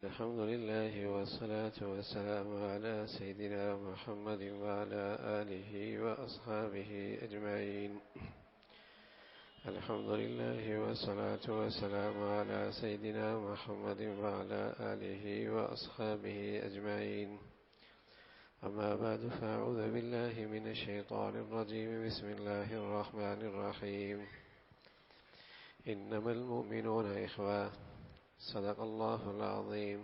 الحمد لله والصلاة والسلام على سيدنا محمد وعلى آله وأصحابه أجمعين. الحمد لله والصلاة والسلام على سيدنا محمد وعلى آله وأصحابه أجمعين. أما بعد، فأعوذ بالله من الشيطان الرجيم. بسم الله الرحمن الرحيم. إنما المؤمنون إخوة. صدق الله العظيم.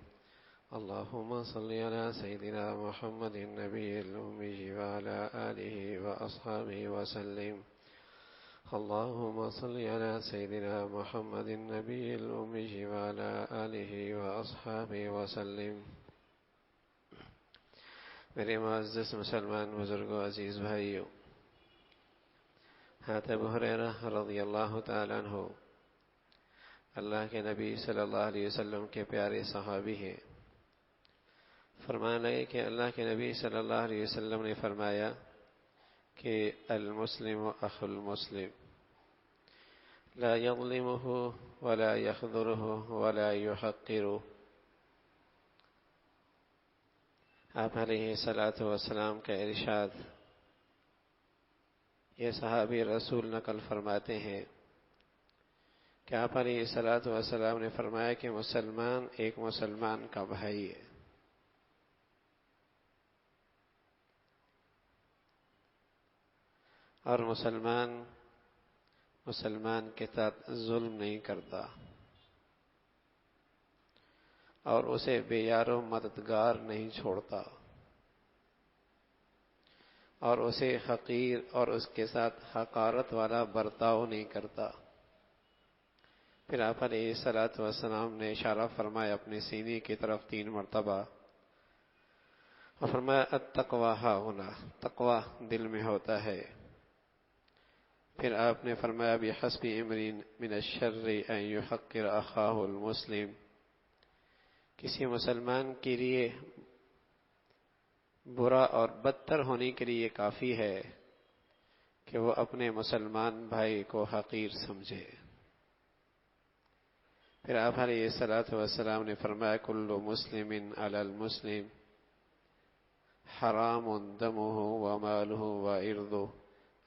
اللهم صل على سيدنا محمد النبي الأمي وعلى آله وأصحابه وسلم. اللهم صل على سيدنا محمد النبي الأمي وعلى آله وأصحابه وسلم. میرے معزز مسلمان بزرگوں، عزیز بھائیوں، حضرت ابو ہریرہ رضی اللہ تعالیٰ عنہ اللہ کے نبی صلی اللہ علیہ وسلم کے پیارے صحابی ہیں۔ فرمانے لگے کہ اللہ کے نبی صلی اللہ علیہ وسلم نے فرمایا کہ المسلم اخو المسلم لا يظلمه ولا يخذله ولا يحقره۔ آپ علیہ الصلاۃ والسلام کا ارشاد یہ صحابی رسول نقل فرماتے ہیں کہ آپ علیہ الصلاۃ والسلام نے فرمایا کہ مسلمان ایک مسلمان کا بھائی ہے، اور مسلمان کے ساتھ ظلم نہیں کرتا، اور اسے بے یار و مددگار نہیں چھوڑتا، اور اسے حقیر اور اس کے ساتھ حقارت والا برتاؤ نہیں کرتا۔ پھر آپ علیہ الصلاۃ والسلام نے اشارہ فرمایا اپنے سینے کی طرف 3 مرتبہ، اور فرمایا التقویٰ ہاہنا، تقویٰ دل میں ہوتا ہے۔ پھر آپ نے فرمایا بحسب امرئ من الشر ان یحقر اخاہ المسلم، کسی مسلمان کے لیے برا اور بدتر ہونے کے لیے کافی ہے کہ وہ اپنے مسلمان بھائی کو حقیر سمجھے۔ پھر آپ علیہ الصلاۃ والسلام نے فرمایا کل مسلم علی المسلم حرام دمہ ومالہ وعرضہ،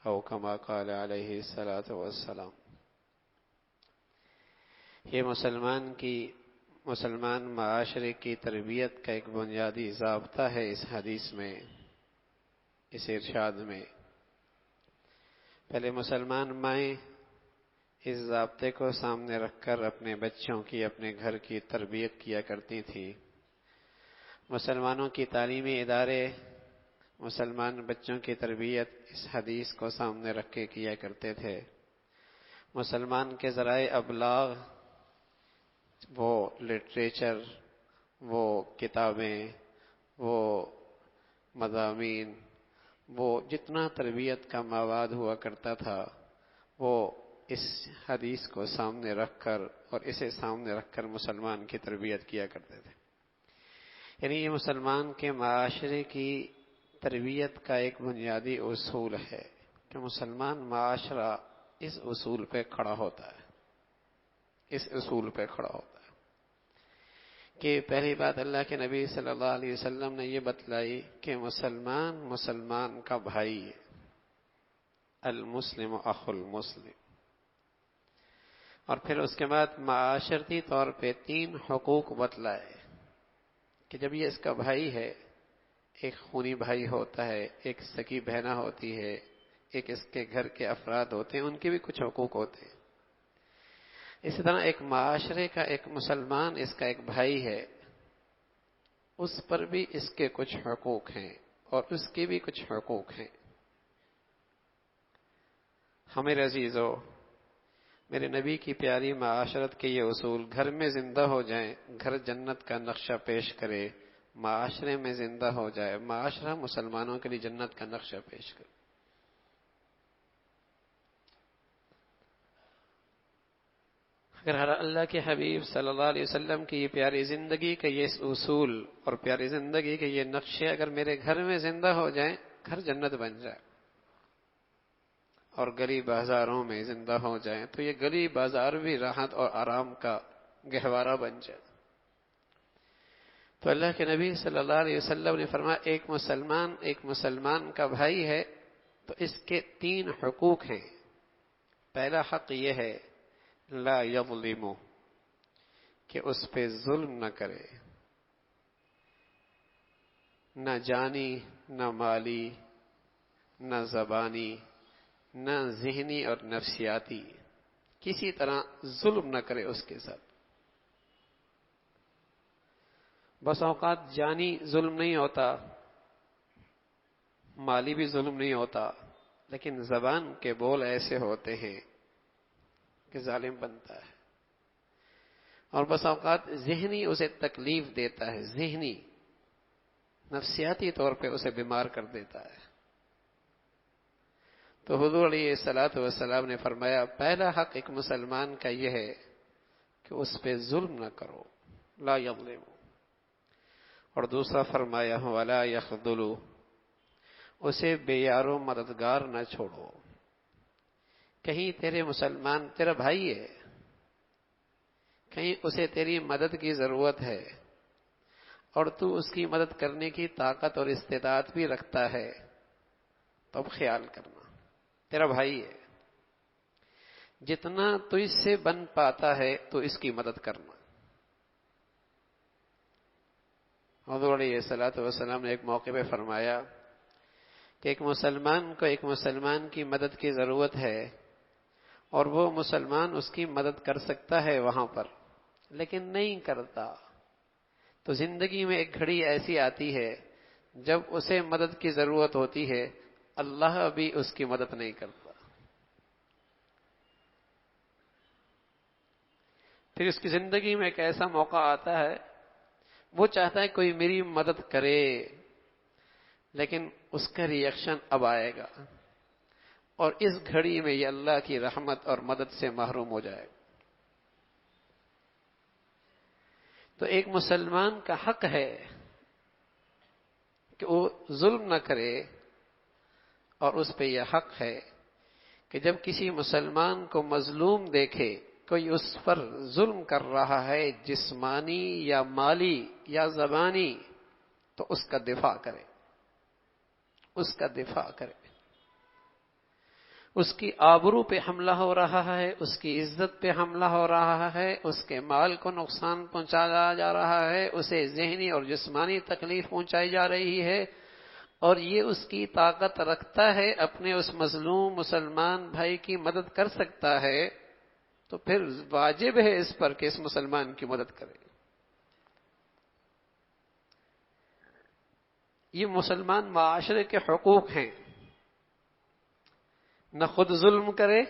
او کما قال علیہ الصلاۃ والسلام۔ یہ مسلمان معاشرے کی تربیت کا ایک بنیادی ضابطہ ہے۔ اس حدیث میں، اس ارشاد میں پہلے مسلمان مائیں اس ضابطے کو سامنے رکھ کر اپنے بچوں کی، اپنے گھر کی تربیت کیا کرتی تھیں۔ مسلمانوں کی تعلیمی ادارے مسلمان بچوں کی تربیت اس حدیث کو سامنے رکھ کے کیا کرتے تھے۔ مسلمان کے ذرائع ابلاغ، وہ لٹریچر، وہ کتابیں، وہ مضامین، وہ جتنا تربیت کا مواد ہوا کرتا تھا، وہ اس حدیث کو سامنے رکھ کر اور اسے سامنے رکھ کر مسلمان کی تربیت کیا کرتے تھے۔ یعنی یہ مسلمان کے معاشرے کی تربیت کا ایک بنیادی اصول ہے کہ مسلمان معاشرہ اس اصول پہ کھڑا ہوتا ہے، اس اصول پہ کھڑا ہوتا ہے کہ پہلی بات اللہ کے نبی صلی اللہ علیہ وسلم نے یہ بتلائی کہ مسلمان کا بھائی ہے، المسلم اخو المسلم۔ اور پھر اس کے بعد معاشرتی طور پہ 3 حقوق بتلائے کہ جب یہ اس کا بھائی ہے، ایک خونی بھائی ہوتا ہے، ایک سکی بہنا ہوتی ہے، ایک اس کے گھر کے افراد ہوتے ہیں، ان کے بھی کچھ حقوق ہوتے ہیں۔ اسی طرح ایک معاشرے کا ایک مسلمان اس کا ایک بھائی ہے، اس پر بھی اس کے کچھ حقوق ہیں اور اس کے بھی کچھ حقوق ہیں۔ ہمارے عزیزو، میرے نبی کی پیاری معاشرت کے یہ اصول گھر میں زندہ ہو جائیں، گھر جنت کا نقشہ پیش کرے، معاشرے میں زندہ ہو جائے، معاشرہ مسلمانوں کے لیے جنت کا نقشہ پیش کرے۔ اگر ہر اللہ کے حبیب صلی اللہ علیہ وسلم کی یہ پیاری زندگی کا یہ اصول اور پیاری زندگی کے یہ نقشے اگر میرے گھر میں زندہ ہو جائیں، گھر جنت بن جائے، اور گلی بازاروں میں زندہ ہو جائیں تو یہ گلی بازار بھی راحت اور آرام کا گہوارہ بن جائے۔ تو اللہ کے نبی صلی اللہ علیہ وسلم نے فرمایا ایک مسلمان کا بھائی ہے تو اس کے 3 حقوق ہیں. پہلا حق یہ ہے لا یظلم، کہ اس پہ ظلم نہ کرے، نہ جانی، نہ مالی، نہ زبانی، نہ ذہنی اور نفسیاتی، کسی طرح ظلم نہ کرے اس کے ساتھ. بس اوقات جانی ظلم نہیں ہوتا، مالی بھی ظلم نہیں ہوتا، لیکن زبان کے بول ایسے ہوتے ہیں کہ ظالم بنتا ہے. اور بس اوقات ذہنی اسے تکلیف دیتا ہے، ذہنی نفسیاتی طور پہ اسے بیمار کر دیتا ہے. تو حضور علیہ الصلوۃ والسلام نے فرمایا پہلا حق ایک مسلمان کا یہ ہے کہ اس پہ ظلم نہ کرو، لا یظلم. اور دوسرا فرمایا ولا یخذل، اسے بے یار و مددگار نہ چھوڑو. کہیں تیرے مسلمان تیرا بھائی ہے، کہیں اسے تیری مدد کی ضرورت ہے اور تو اس کی مدد کرنے کی طاقت اور استطاعت بھی رکھتا ہے، تو اب خیال کرنا تیرا بھائی ہے، جتنا تو اس سے بن پاتا ہے تو اس کی مدد کرنا. حضور علیہ الصلوۃ والسلام نے ایک موقع پہ فرمایا کہ ایک مسلمان کو ایک مسلمان کی مدد کی ضرورت ہے اور وہ مسلمان اس کی مدد کر سکتا ہے وہاں پر، لیکن نہیں کرتا. تو زندگی میں ایک گھڑی ایسی آتی ہے جب اسے مدد کی ضرورت ہوتی ہے، اللہ بھی اس کی مدد نہیں کرتا. پھر اس کی زندگی میں ایک ایسا موقع آتا ہے وہ چاہتا ہے کوئی میری مدد کرے، لیکن اس کا ری ایکشن اب آئے گا اور اس گھڑی میں یہ اللہ کی رحمت اور مدد سے محروم ہو جائے گا. تو ایک مسلمان کا حق ہے کہ وہ ظلم نہ کرے، اور اس پہ یہ حق ہے کہ جب کسی مسلمان کو مظلوم دیکھے، کوئی اس پر ظلم کر رہا ہے جسمانی یا مالی یا زبانی، تو اس کا دفاع کرے، اس کا دفاع کرے. اس کی آبرو پہ حملہ ہو رہا ہے، اس کی عزت پہ حملہ ہو رہا ہے، اس کے مال کو نقصان پہنچایا جا رہا ہے، اسے ذہنی اور جسمانی تکلیف پہنچائی جا رہی ہے، اور یہ اس کی طاقت رکھتا ہے اپنے اس مظلوم مسلمان بھائی کی مدد کر سکتا ہے، تو پھر واجب ہے اس پر کہ اس مسلمان کی مدد کرے. یہ مسلمان معاشرے کے حقوق ہیں، نہ خود ظلم کرے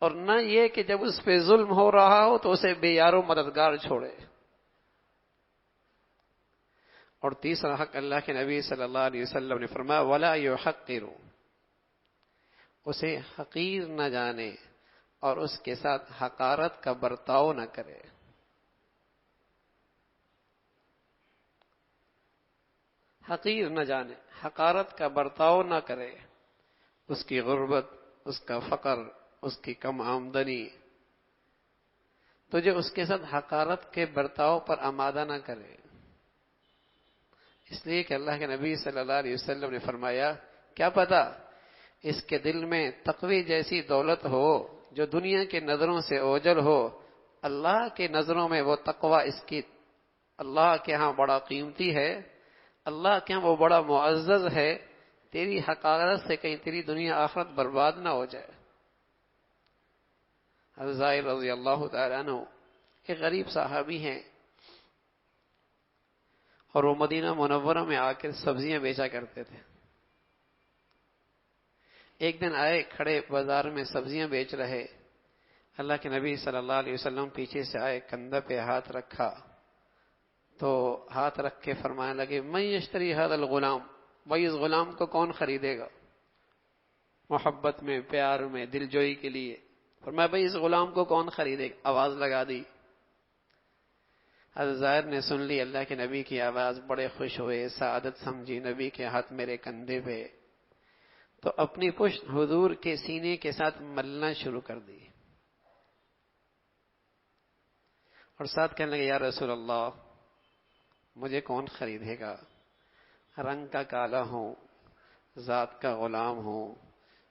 اور نہ یہ کہ جب اس پہ ظلم ہو رہا ہو تو اسے بے یار و مددگار چھوڑے. اور تیسرا حق اللہ کے نبی صلی اللہ علیہ وسلم نے فرمایا ولا یحقر، اسے حقیر نہ جانے اور اس کے ساتھ حقارت کا برتاؤ نہ کرے. حقیر نہ جانے، حقارت کا برتاؤ نہ کرے، اس کی غربت، اس کا فقر، اس کی کم آمدنی، تو جو اس کے ساتھ حقارت کے برتاؤ پر آمادہ نہ کرے. اس لیے کہ اللہ کے نبی صلی اللہ علیہ وسلم نے فرمایا کیا پتا اس کے دل میں تقوی جیسی دولت ہو جو دنیا کے نظروں سے اوجل ہو، اللہ کے نظروں میں وہ تقوی اس کی اللہ کے ہاں بڑا قیمتی ہے، اللہ کے ہاں وہ بڑا معزز ہے. تیری حقارت سے کہیں تیری دنیا آخرت برباد نہ ہو جائے. حضرت زائر رضی اللہ تعالیٰ عنہ ایک غریب صحابی ہیں اور وہ مدینہ منورہ میں آ کر سبزیاں بیچا کرتے تھے. ایک دن آئے، کھڑے بازار میں سبزیاں بیچ رہے. اللہ کے نبی صلی اللہ علیہ وسلم پیچھے سے آئے، کندھے پہ ہاتھ رکھا تو ہاتھ رکھ کے فرمانے لگے من یشتری ھذا الغلام، بھائی اس غلام کو کون خریدے گا؟ محبت میں، پیار میں، دلجوئی کے لیے فرمایا بھائی اس غلام کو کون خریدے گا؟ آواز لگا دی. حضرت زائر نے سن لی اللہ کے نبی کی آواز، بڑے خوش ہوئے، سعادت سمجھی نبی کے ہاتھ میرے کندھے پہ، تو اپنی پشت حضور کے سینے کے ساتھ ملنا شروع کر دی اور ساتھ کہنے لگے یا رسول اللہ مجھے کون خریدے گا؟ رنگ کا کالا ہوں، ذات کا غلام ہوں،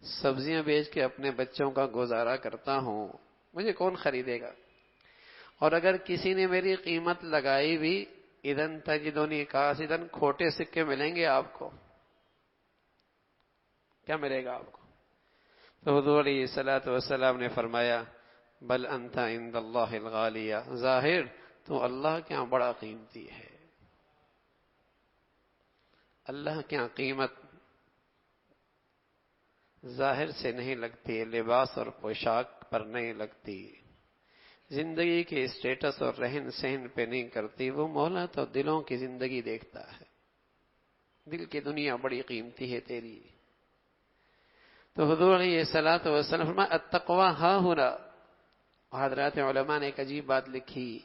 سبزیاں بیچ کے اپنے بچوں کا گزارا کرتا ہوں، مجھے کون خریدے گا؟ اور اگر کسی نے میری قیمت لگائی بھی، اذن تجدنی قاصدن، کھوٹے سکے ملیں گے آپ کو۔ کیا ملے گا آپ کو؟ تو حضور علیہ الصلوۃ والسلام نے فرمایا بل انت عند اللہ الغالیہ، ظاہر تو اللہ کے ہاں بڑا قیمتی ہے۔ اللہ کے ہاں قیمت ظاہر سے نہیں لگتی، لباس اور پوشاک پر نہیں لگتی، زندگی کے اسٹیٹس اور رہن سہن پہ نہیں کرتی، وہ مولا تو دلوں کی زندگی دیکھتا ہے۔ دل کی دنیا بڑی قیمتی ہے تیری۔ تو حضور علیہ الصلوۃ والسلام فرمایا التقویٰ ہاں ہونا۔ حضرات علماء نے ایک عجیب بات لکھی،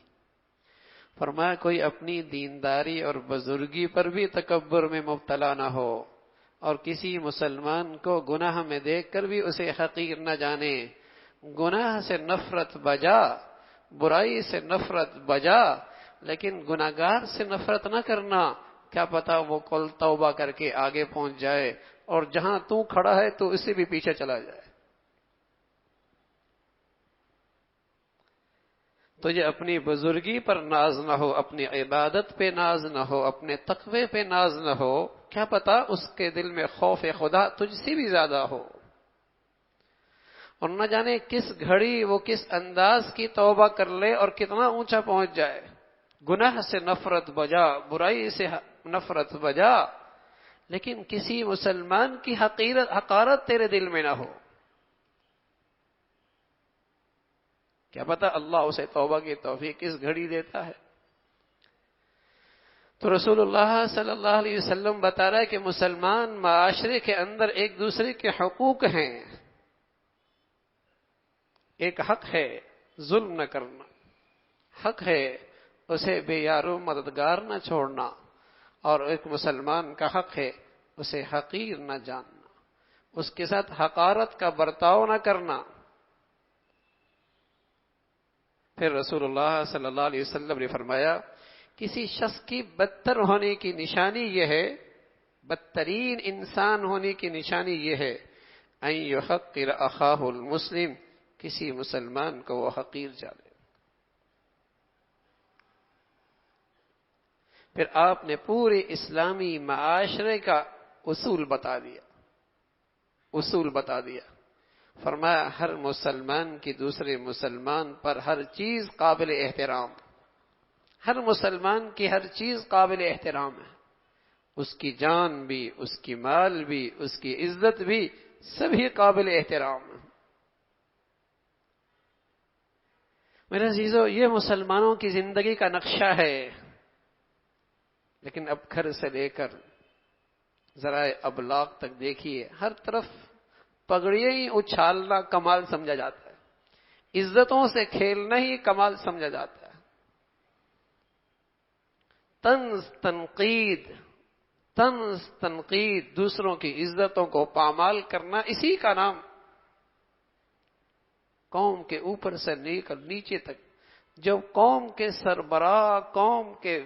فرمایا کوئی اپنی دینداری اور بزرگی پر بھی تکبر میں مبتلا نہ ہو، اور کسی مسلمان کو گناہ میں دیکھ کر بھی اسے حقیر نہ جانے۔ گناہ سے نفرت بجا، برائی سے نفرت بجا، لیکن گناہگار سے نفرت نہ کرنا، کیا پتا وہ کل توبہ کر کے آگے پہنچ جائے اور جہاں تو کھڑا ہے تو اس سے بھی پیچھے چلا جائے۔ تجھے اپنی بزرگی پر ناز نہ ہو، اپنی عبادت پہ ناز نہ ہو، اپنے تقوی پہ ناز نہ ہو، کیا پتا اس کے دل میں خوف خدا تجھ سے بھی زیادہ ہو، اور نہ جانے کس گھڑی وہ کس انداز کی توبہ کر لے اور کتنا اونچا پہنچ جائے۔ گناہ سے نفرت بجا، برائی سے نفرت بجا، لیکن کسی مسلمان کی حقارت تیرے دل میں نہ ہو۔ کیا پتا اللہ اسے توبہ کی توفیق کس گھڑی دیتا ہے۔ تو رسول اللہ صلی اللہ علیہ وسلم بتا رہا ہے کہ مسلمان معاشرے کے اندر ایک دوسرے کے حقوق ہیں۔ ایک حق ہے ظلم نہ کرنا، حق ہے اسے بے یارو مددگار نہ چھوڑنا، اور ایک مسلمان کا حق ہے اسے حقیر نہ جاننا، اس کے ساتھ حقارت کا برتاؤ نہ کرنا۔ پھر رسول اللہ صلی اللہ علیہ وسلم نے فرمایا کسی شخص کی بدتر ہونے کی نشانی یہ ہے، بدترین انسان ہونے کی نشانی یہ ہے ان یحقر اخاہ المسلم، کسی مسلمان کو وہ حقیر جانے۔ پھر آپ نے پورے اسلامی معاشرے کا اصول بتا دیا، فرمایا ہر مسلمان کی دوسرے مسلمان پر ہر چیز قابل احترام، ہر مسلمان کی ہر چیز قابل احترام ہے، اس کی جان بھی، اس کی مال بھی، اس کی عزت بھی، سبھی قابل احترام ہے۔ میرے عزیزو، یہ مسلمانوں کی زندگی کا نقشہ ہے، لیکن اب گھر سے لے کر ذرائع ابلاغ تک دیکھیے، ہر طرف پگڑیاں ہی اچھالنا کمال سمجھا جاتا ہے، عزتوں سے کھیلنا ہی کمال سمجھا جاتا ہے۔ طنز تنقید، دوسروں کی عزتوں کو پامال کرنا، اسی کا نام قوم کے اوپر سے لے کر نیچے تک جب قوم کے سربراہ، قوم کے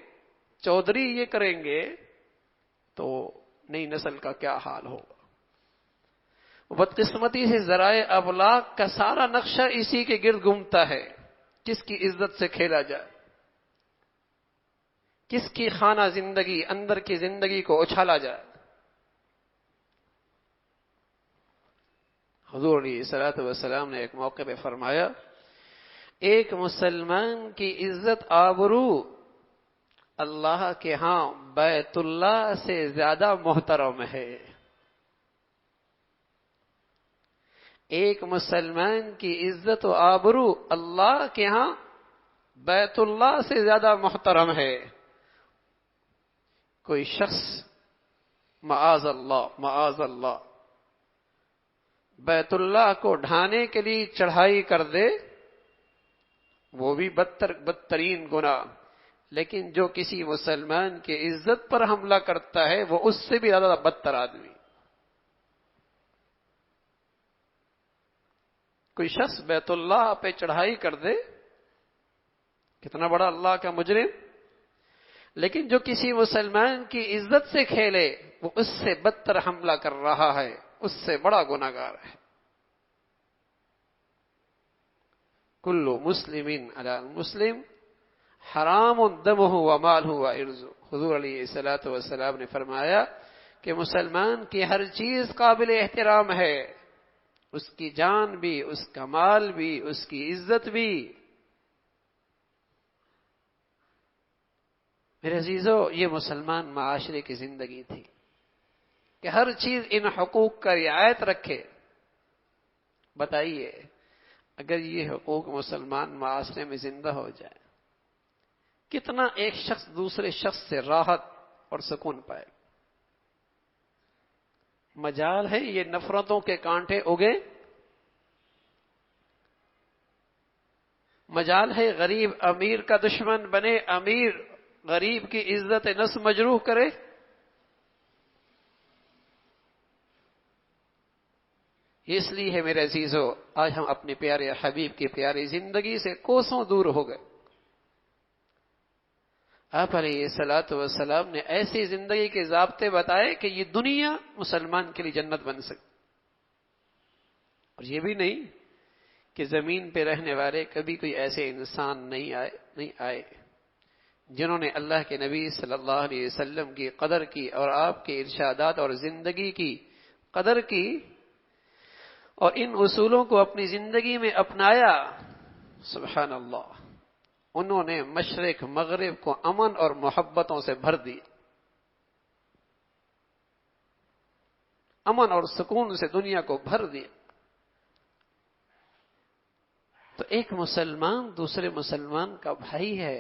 چودھری یہ کریں گے تو نئی نسل کا کیا حال ہوگا۔ بدقسمتی سے ذرائع ابلاغ کا سارا نقشہ اسی کے گرد گھومتا ہے، کس کی عزت سے کھیلا جائے، کس کی خانہ زندگی، اندر کی زندگی کو اچھالا جائے۔ حضور علیہ الصلوۃ والسلام نے ایک موقع پہ فرمایا ایک مسلمان کی عزت آبرو اللہ کے ہاں بیت اللہ سے زیادہ محترم ہے۔ ایک مسلمان کی عزت و آبرو اللہ کے ہاں بیت اللہ سے زیادہ محترم ہے۔ کوئی شخص معاذ اللہ بیت اللہ کو ڈھانے کے لیے چڑھائی کر دے، وہ بھی بدترین گناہ، لیکن جو کسی مسلمان کی عزت پر حملہ کرتا ہے وہ اس سے بھی زیادہ بدتر آدمی۔ کوئی شخص بیت اللہ پہ چڑھائی کر دے، کتنا بڑا اللہ کا مجرم، لیکن جو کسی مسلمان کی عزت سے کھیلے وہ اس سے بدتر حملہ کر رہا ہے، اس سے بڑا گناہگار ہے۔ کل مسلم علی المسلم حرام دمہ و مالہ و عرضہ۔ حضور علیہ الصلوۃ والسلام نے فرمایا کہ مسلمان کی ہر چیز قابل احترام ہے، اس کی جان بھی، اس کا مال بھی، اس کی عزت بھی۔ میرے عزیزو، یہ مسلمان معاشرے کی زندگی تھی کہ ہر چیز ان حقوق کا رعایت رکھے۔ بتائیے اگر یہ حقوق مسلمان معاشرے میں زندہ ہو جائے کتنا ایک شخص دوسرے شخص سے راحت اور سکون پائے۔ مجال ہے یہ نفرتوں کے کانٹے اگے، مجال ہے غریب امیر کا دشمن بنے، امیر غریب کی عزت نفس مجروح کرے۔ اس لیے ہے میرے عزیزو، آج ہم اپنے پیارے حبیب کی پیاری زندگی سے کوسوں دور ہو گئے۔ آپ علیہ الصلوۃ والسلام نے ایسی زندگی کے ضابطے بتائے کہ یہ دنیا مسلمان کے لیے جنت بن سکتی، اور یہ بھی نہیں کہ زمین پہ رہنے والے کبھی کوئی ایسے انسان نہیں آئے جنہوں نے اللہ کے نبی صلی اللہ علیہ وسلم کی قدر کی اور آپ کے ارشادات اور زندگی کی قدر کی اور ان اصولوں کو اپنی زندگی میں اپنایا۔ سبحان اللہ، انہوں نے مشرق مغرب کو امن اور محبتوں سے بھر دیا، امن اور سکون سے دنیا کو بھر دیا۔ تو ایک مسلمان دوسرے مسلمان کا بھائی ہے،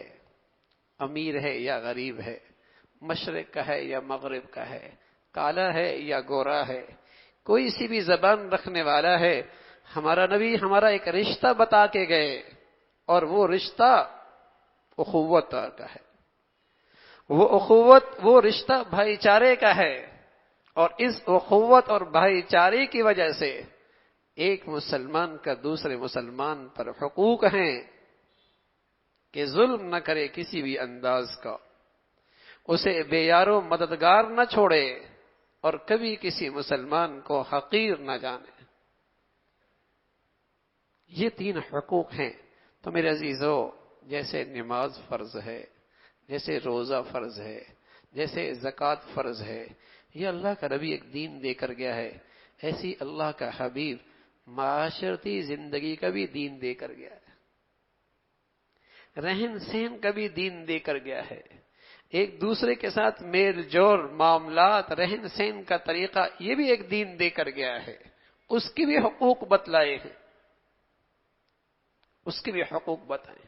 امیر ہے یا غریب ہے، مشرق کا ہے یا مغرب کا ہے، کالا ہے یا گورا ہے، کوئی سی بھی زبان رکھنے والا ہے، ہمارا نبی ہمارا ایک رشتہ بتا کے گئے، اور وہ رشتہ اخوت کا ہے، وہ اخوت، وہ رشتہ بھائی چارے کا ہے، اور اس اخوت اور بھائی چارے کی وجہ سے ایک مسلمان کا دوسرے مسلمان پر حقوق ہیں کہ ظلم نہ کرے کسی بھی انداز کا، اسے بے یارو مددگار نہ چھوڑے، اور کبھی کسی مسلمان کو حقیر نہ جانے۔ یہ تین حقوق ہیں۔ تو میرے عزیزو، جیسے نماز فرض ہے، جیسے روزہ فرض ہے، جیسے زکوٰۃ فرض ہے، یہ اللہ کا نبی ایک دین دے کر گیا ہے، ایسی اللہ کا حبیب معاشرتی زندگی کا بھی دین دے کر گیا ہے، رہن سہن کا بھی دین دے کر گیا ہے، ایک دوسرے کے ساتھ میل جول، معاملات، رہن سہن کا طریقہ، یہ بھی ایک دین دے کر گیا ہے، اس کی بھی حقوق بتلائے ہیں، اس کے بھی حقوق بتائیں۔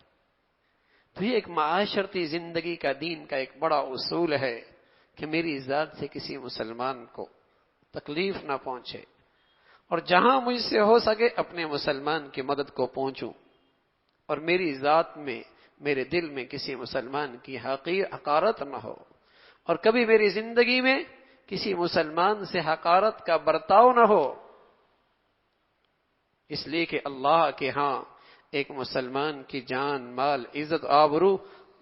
تو یہ ایک معاشرتی زندگی کا دین کا ایک بڑا اصول ہے کہ میری ذات سے کسی مسلمان کو تکلیف نہ پہنچے، اور جہاں مجھ سے ہو سکے اپنے مسلمان کی مدد کو پہنچوں، اور میری ذات میں، میرے دل میں کسی مسلمان کی حقارت نہ ہو، اور کبھی میری زندگی میں کسی مسلمان سے حقارت کا برتاؤ نہ ہو، اس لیے کہ اللہ کے ہاں ایک مسلمان کی جان، مال، عزت، آبرو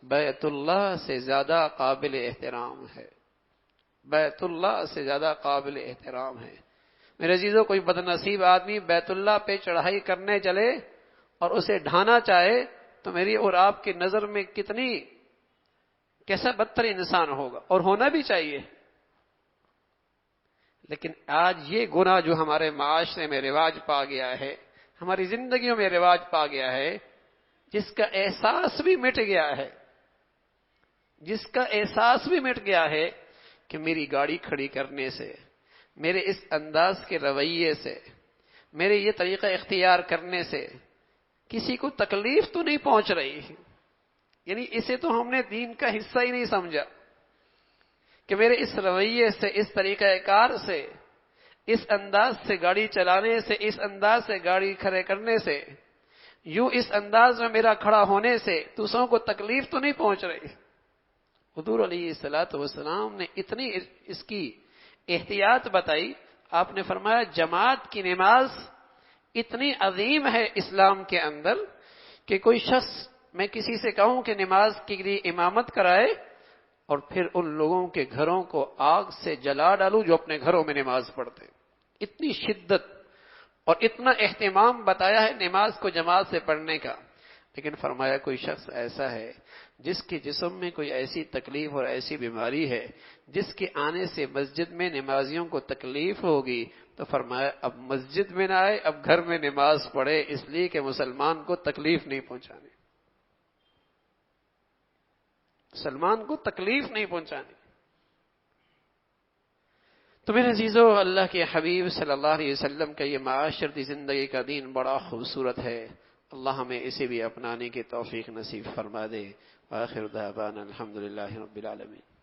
بیت اللہ سے زیادہ قابل احترام ہے، بیت اللہ سے زیادہ قابل احترام ہے۔ میرے عزیزو، کوئی بدنصیب آدمی بیت اللہ پہ چڑھائی کرنے چلے اور اسے ڈھانا چاہے تو میری اور آپ کی نظر میں کیسا بدتر انسان ہوگا، اور ہونا بھی چاہیے۔ لیکن آج یہ گناہ جو ہمارے معاشرے میں رواج پا گیا ہے، ہماری زندگیوں میں رواج پا گیا ہے، جس کا احساس بھی مٹ گیا ہے، جس کا احساس بھی مٹ گیا ہے کہ میری گاڑی کھڑی کرنے سے، میرے اس انداز کے رویے سے، میرے یہ طریقہ اختیار کرنے سے کسی کو تکلیف تو نہیں پہنچ رہی، یعنی اسے تو ہم نے دین کا حصہ ہی نہیں سمجھا کہ میرے اس رویے سے، اس طریقہ کار سے، اس انداز سے گاڑی چلانے سے، اس انداز سے گاڑی کھڑے کرنے سے، یوں اس انداز میں میرا کھڑا ہونے سے دوسروں کو تکلیف تو نہیں پہنچ رہی۔ حضور علیہ الصلوۃ والسلام نے اتنی اس کی احتیاط بتائی، آپ نے فرمایا جماعت کی نماز اتنی عظیم ہے اسلام کے اندر کہ کوئی شخص، میں کسی سے کہوں کہ نماز کے لیے امامت کرائے، اور پھر ان لوگوں کے گھروں کو آگ سے جلا ڈالوں جو اپنے گھروں میں نماز پڑھتے. اتنی شدت اور اتنا اہتمام بتایا ہے نماز کو جماعت سے پڑھنے کا. لیکن فرمایا کوئی شخص ایسا ہے جس کے جسم میں کوئی ایسی تکلیف اور ایسی بیماری ہے جس کے آنے سے مسجد میں نمازیوں کو تکلیف ہوگی، تو فرمایا اب مسجد میں نہ آئے، اب گھر میں نماز پڑھے، اس لیے کہ مسلمان کو تکلیف نہیں پہنچانی، مسلمان کو تکلیف نہیں پہنچانی. تو میرے عزیزو، اللہ کے حبیب صلی اللہ علیہ وسلم کا یہ معاشرتی زندگی کا دین بڑا خوبصورت ہے. اللہ ہمیں اسے بھی اپنانے کی توفیق نصیب فرما دے. آخر دعوانا الحمدللہ رب العالمین.